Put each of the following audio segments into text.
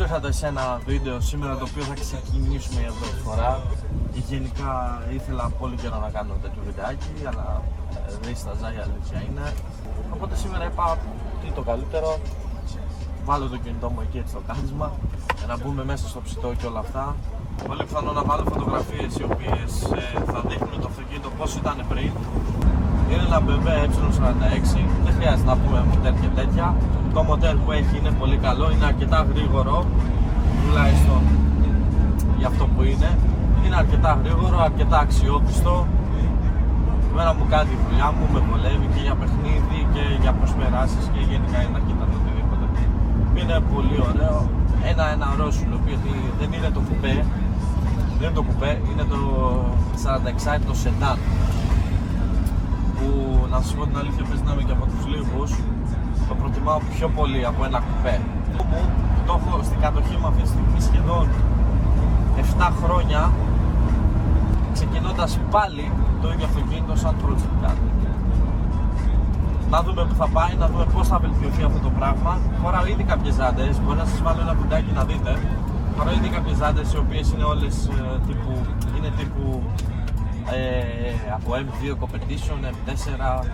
ήρθατε σε ένα βίντεο σήμερα το οποίο θα ξεκινήσουμε για πρώτη φορά. Γενικά ήθελα πολύ καιρό να κάνω τέτοιο βιντεάκι, αλλά δίσταζα, η αλήθεια είναι. Οπότε σήμερα είπα τι το καλύτερο, βάλω το κινητό μου εκεί έτσι στο κάθισμα για να μπούμε μέσα στο ψητό και όλα αυτά. Πολύ πιθανό να βάλω φωτογραφίες οι οποίες θα δείχνουν το αυτοκίνητο πώς ήταν πριν. Είναι ένα BMW E46, δεν χρειάζεται να πούμε μοντέρ και τέτοια. Το μοντέρ που έχει είναι πολύ καλό, είναι αρκετά γρήγορο, τουλάχιστον για αυτό που είναι. Είναι αρκετά γρήγορο, αρκετά αξιόπιστο. Εμένα μου κάνει τη δουλειά μου, με βολεύει και για παιχνίδι και για προσπεράσεις και γενικά είναι αρκετά το οτιδήποτε. Είναι πολύ ωραίο. Ένα ρόσουλο, το οποίο δεν είναι το κουπέ, δεν είναι το κουπέ, είναι το 46 το σεντάν. Που να σας πω την αλήθεια, πες να είμαι και από τους λίγους, το προτιμάω πιο πολύ από ένα κουπέ. Το έχω στην κατοχή μου αυτή τη στιγμή σχεδόν 7 χρόνια, ξεκινώντας πάλι το ίδιο αυτοκίνητο σαν project. Να δούμε που θα πάει, να δούμε πώς θα βελτιωθεί αυτό το πράγμα. Φοράω ήδη κάποιες ζάντες, μπορεί να σας βάλω ένα βιντεάκι να δείτε. Φοράω ήδη κάποιες ζάντες οι οποίες είναι όλες τύπου από M2 Competition, M4.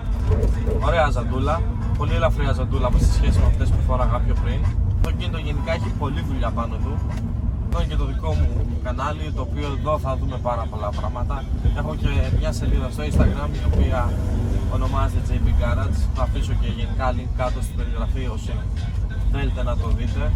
Ωραία ζαντούλα, πολύ ελαφριά ζαντούλα σε σχέση με αυτές που φοράγα πιο πριν. Το αυτοκίνητο γενικά έχει πολλή δουλειά πάνω του. Αυτό είναι και το δικό μου κανάλι, το οποίο εδώ θα δούμε πάρα πολλά πράγματα. Έχω και μια σελίδα στο Instagram η οποία ονομάζεται JB Garage. Θα αφήσω και γενικά link κάτω στην περιγραφή όσοι θέλετε να το δείτε.